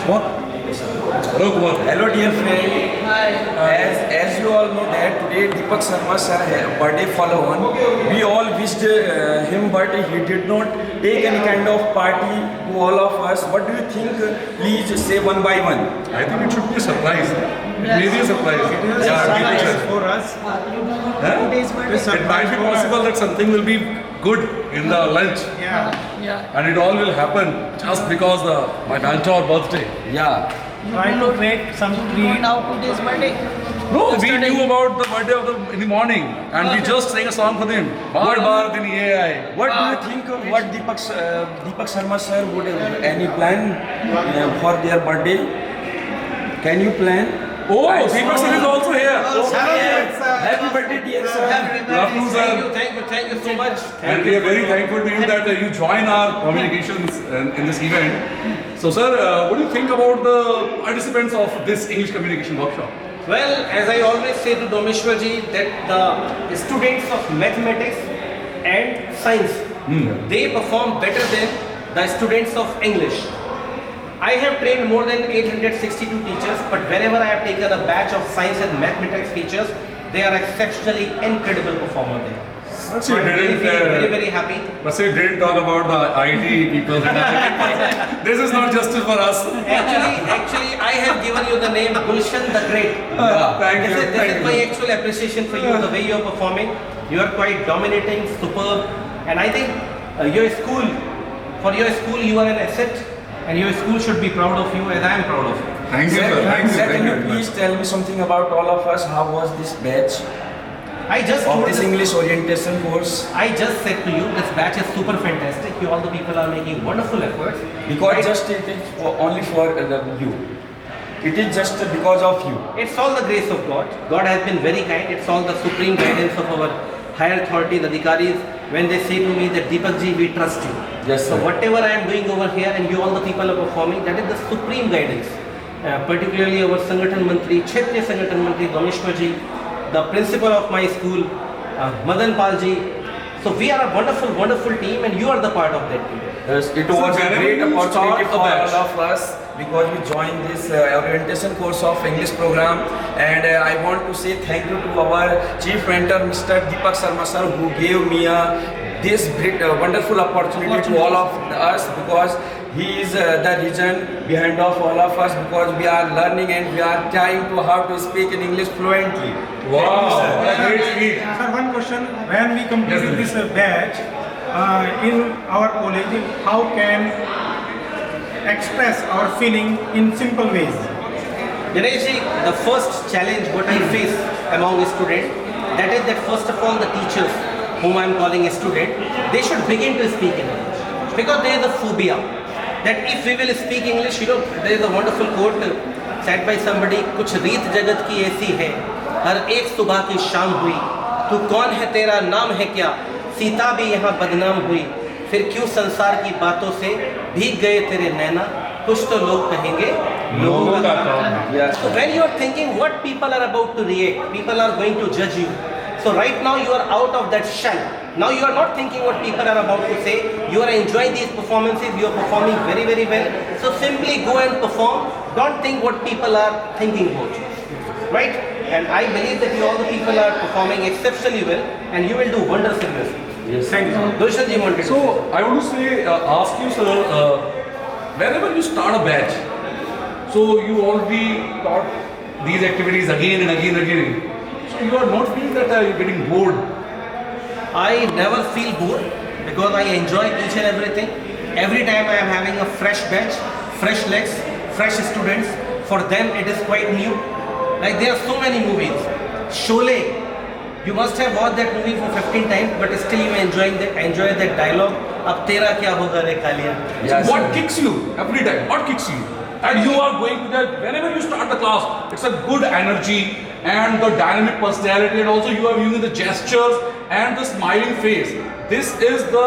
Hello dear friend. Hi. As you all know that today Deepak Sharma sir birthday follow on. We all wished him, but he did not take any kind of party to all of us. What do you think? Please say one by one. I think it should be a surprise. It may be a surprise. For us. It might be possible that something will be good in the lunch. And it all will happen just because my mentor birthday. Yeah. Try to make some treat. Now today's birthday. No, we knew about the birthday in the morning and we just sang a song for him. Bar bar din ye aaye. What do you think? What Deepak Sharma sir would any plan for their birthday? Can you plan? Oh, Deepak sir is also here. Happy birthday, dear sir. Good afternoon, sir. Thank you so much. And we are very thankful to you that you join our communications in this event. So, sir, what do you think about the participants of this English communication workshop? Well, as I always say to Domeshwarji, that the students of mathematics and science, they perform better than the students of English. I have trained more than 862 teachers, but whenever I have taken a batch of science and mathematics teachers, they are exceptionally incredible performer there. So you didn't, very happy. But you didn't talk about the IT people. This is not justice for us. Actually, I have given you the name Gulshan the Great. Thank you. This is my actual appreciation for you, the way you are performing. You are quite dominating, superb, and I think your school, for your school, you are an asset, and your school should be proud of you, as I am proud of you. Thank you, sir. Thank you. Can you please tell me something about all of us? How was this batch I just of told this English orientation course? I just said to you, this batch is super fantastic. You all the people are making wonderful efforts. Because just it is only for you. It is just because of you. It's all the grace of God. God has been very kind. It's all the supreme guidance of our higher authority, the Adhikaris, when they say to me that Deepak ji, we trust you. Yes, So sir. whatever I am doing over here and you all the people are performing, that is the supreme guidance. Particularly our Sangathan Mantri, Kshetriya Sangathan Mantri, Domeshwar ji, the principal of my school, Madan Pal ji. So we are a wonderful, wonderful team and you are the part of that team. Yes, it was a great opportunity for all of us because we joined this orientation course of English program, and I want to say thank you to our chief mentor Mr. Deepak Sharma sir, who gave me this great, wonderful opportunity to all of us, because he is the reason behind of all of us, because we are learning and we are trying to how to speak in English fluently. Wow, what a great speech. Sir, one question. When we completed this batch in our college, how can express our feeling in simple ways? Ganeshji, the first challenge what I face among students, that is that first of all the teachers whom I am calling a student, they should begin to speak English, because there is a phobia that if we will speak English, you know, there is a wonderful quote said by somebody, कुछ रीत जगत की ऐसी है, हर एक सुबह की शाम हुई, तू कौन है तेरा नाम है क्या, सीता भी यहाँ बदनाम हुई, फिर क्यों संसार की बातों से भीग गए तेरे नैना, कुछ तो लोग कहेंगे लोगों का काम. So when you are thinking what people are about to react, people are going to judge you. So right now you are out of that shell. Now you are not thinking what people are about to say. You are enjoying these performances. You are performing very, very well. So simply go and perform. Don't think what people are thinking about you. Right? And I believe that you all the people are performing exceptionally well, and you will do wonders in this. Yes. Thank you. Doshad ji wanted to So, I want to say, ask you, sir, whenever you start a batch, so you already taught these activities again and again and again. So, you are not feeling that you're getting bored. I never feel bored because I enjoy each and everything. Every time I am having a fresh batch, fresh legs, fresh students. For them it is quite new. Like there are so many movies. Sholay, you must have watched that movie for 15 times, but still you enjoy that dialogue. Ab tera kya hoga re Kaliya. So what kicks you every time? What kicks you? And you are going to that, whenever you start the class, it's a good energy and the dynamic personality, and also you are using the gestures and the smiling face. This is the,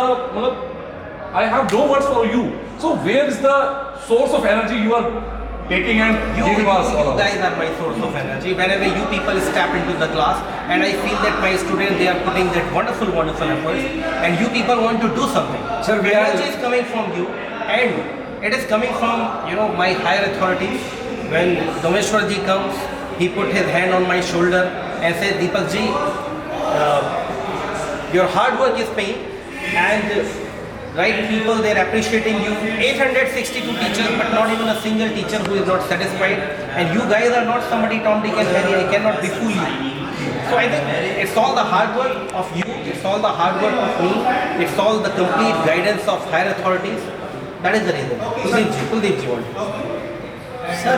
I have no words for you. So where is the source of energy you are taking and giving us? You guys are my source of energy. Whenever you people step into the class, and I feel that my students, they are putting that wonderful, wonderful efforts, and you people want to do something. Sir, energy is coming from you, and It is coming from, my higher authorities. When Domeshwar ji comes, he put his hand on my shoulder and said, Deepak ji, your hard work is paying, and right people, they're appreciating you. 862 teachers, but not even a single teacher who is not satisfied. And you guys are not somebody Tom, Dick and Harry. I cannot befool you. So I think it's all the hard work of you, it's all the hard work of me, it's all the complete guidance of higher authorities. That is the reason. Kuldeep ji wanted. Sir,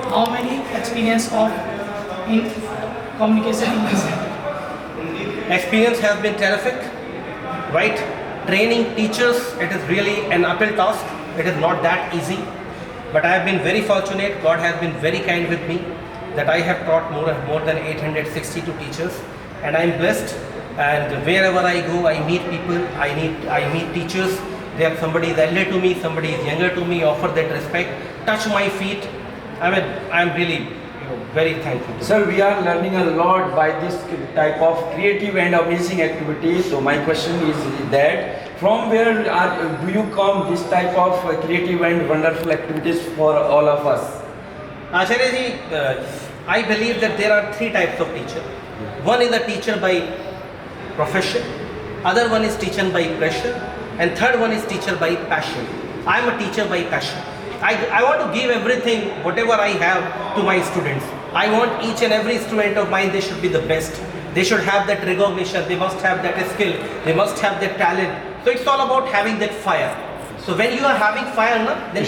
how many experience of in communication English? Experience has been terrific, right? Training teachers, it is really an uphill task. It is not that easy. But I have been very fortunate. God has been very kind with me that I have taught more than 862 teachers, and I am blessed. And wherever I go, I meet people. I meet teachers. They are somebody is elder to me, somebody is younger to me. Offer that respect, touch my feet. I mean, I am really, very thankful. Sir, we are learning a lot by this type of creative and amazing activity. So my question is that from where do you come this type of creative and wonderful activities for all of us? Acharya ji, I believe that there are three types of teacher. One is a teacher by profession, other one is teacher by pressure, and third one is teacher by passion. I am a teacher by passion. I want to give everything, whatever I have, to my students. I want each and every student of mine, they should be the best. They should have that recognition, they must have that skill, they must have that talent. So it's all about having that fire. So when you are having fire, then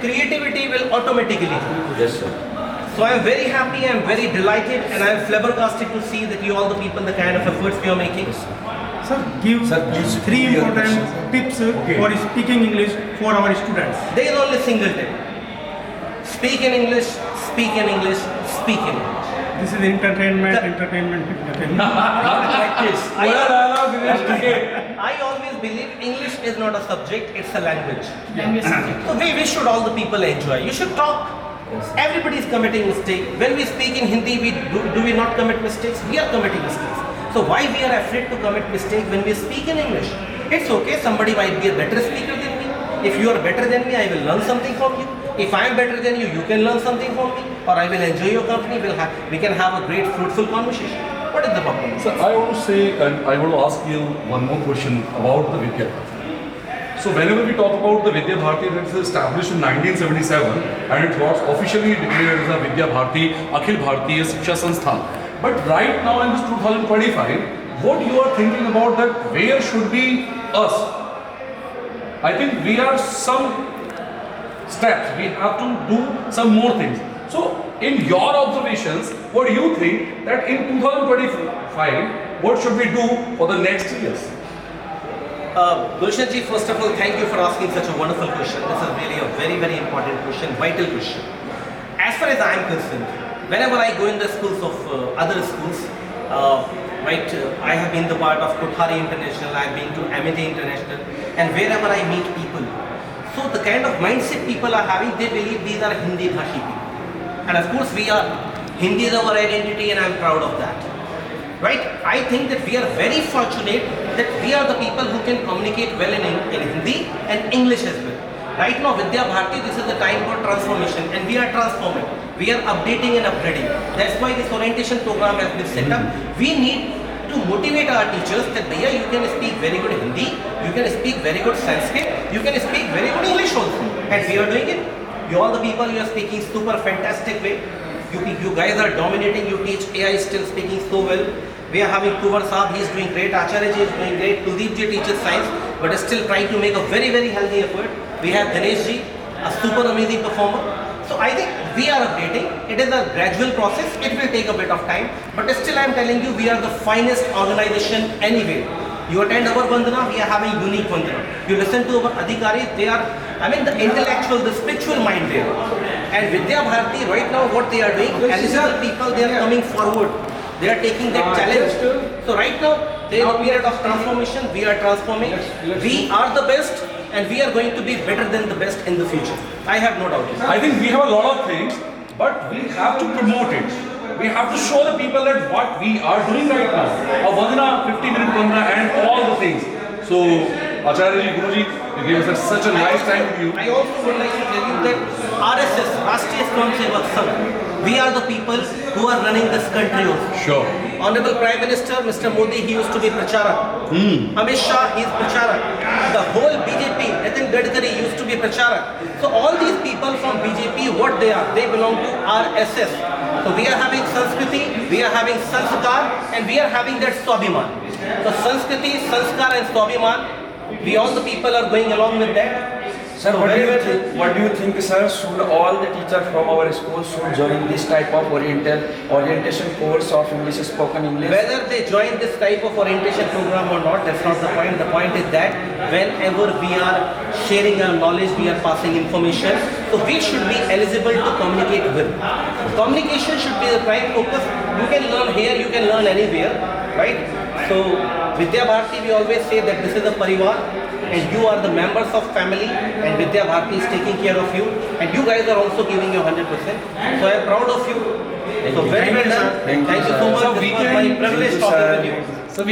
creativity will automatically come. Yes, sir. So I am very happy, I am very delighted, and I am flabbergasted to see that you all the people, the kind of efforts you are making. Sir, give please three your important questions. tips for speaking English for our students. There is only single tip. Speak in English, speak in English, speak in English. This is entertainment. Practice. I always believe English is not a subject, it's a language. Language subject. So we should all the people enjoy. You should talk. Everybody is committing mistake. When we speak in Hindi, do we not commit mistakes? We are committing mistakes. So why we are afraid to commit mistake when we speak in English? It's okay, somebody might be a better speaker than me. If you are better than me, I will learn something from you. If I am better than you, you can learn something from me, or I will enjoy your company. We can have a great fruitful conversation. What is the problem? So I want to say, and I want to ask you one more question about the Vidya Bharti. So whenever we talk about the Vidya Bharti, that is established in 1977, and it was officially declared as a Vidya Bharti, Akhil Bharatiya Shiksha Sansthan. But right now in this 2025, what you are thinking about that, where should be us? I think we are some steps, we have to do some more things. So in your observations, what do you think that in 2025, what should we do for the next years? Gulshan ji, first of all, thank you for asking such a wonderful question. This is really a very, very important question, vital question. As far as I am concerned, whenever I go in the schools of other schools, I have been the part of Kothari International, I have been to MIT International, and wherever I meet people, so the kind of mindset people are having, they believe these are Hindi Bhashi people. And of course Hindi is our identity, and I am proud of that. Right? I think that we are very fortunate that we are the people who can communicate well in Hindi and English as well. Right now, Vidya Bharti, this is the time for transformation, and we are transforming. We are updating and upgrading. That's why this orientation program has been set up. We need to motivate our teachers that, Bhaiya, you can speak very good Hindi, you can speak very good Sanskrit, you can speak very good English also. And we are doing it. You all the people, you are speaking super fantastic way. You guys are dominating, you teach AI still speaking so well. We are having Kuvar Saab, he is doing great, Acharya ji is doing great, Kuldeep ji teaches science, but is still trying to make a very, very healthy effort. We have Ganesh ji, a super amazing performer. So I think we are updating. It is a gradual process, it will take a bit of time, but still I am telling you, we are the finest organization anyway. You attend our Vandana, we are having unique Vandana. You listen to our Adhikari, they are, the intellectual, the spiritual mind there. And Vidya Bharti, right now what they are doing, eligible people, they are coming forward. They are taking that challenge. So right now, there is a period of transformation, we are transforming. We are the best, and we are going to be better than the best in the future. I have no doubt. I think we have a lot of things, but we have to promote it. We have to show the people that what we are doing right now. A Vandana, 50-minute Vandana, and all the things. So, Acharya ji, Guruji, You gave us such a nice time with you. I also would like to tell you that RSS, Rashtriya Swayamsevak Sangh, we are the people who are running this country also. Sure. Honorable Prime Minister, Mr. Modi, he used to be Pracharak. Amit Shah, he is Pracharak. The whole BJP, Nitin Gadkari used to be Pracharak. So all these people from BJP, what they are? They belong to RSS. So we are having Sanskriti, we are having Sanskar, and we are having that Swabhiman. So Sanskriti, Sanskar and Swabhiman, we all the people are going along with that. Sir, So what very well. do you think, sir? Should all the teachers from our school should join this type of orientation course of English, spoken English? Whether they join this type of orientation program or not, that's not the point. The point is that whenever we are sharing our knowledge, we are passing information, so we should be eligible to communicate with. Communication should be the prime focus. You can learn here, you can learn anywhere, right? So, Vidya Bharti, we always say that this is a parivar, and you are the members of family, and Vidya Bharti is taking care of you, and you guys are also giving your 100%. So I am proud of you. So very well done. Thank you so much. So This we was my can- privilege Thank you, talking sir. with you. So we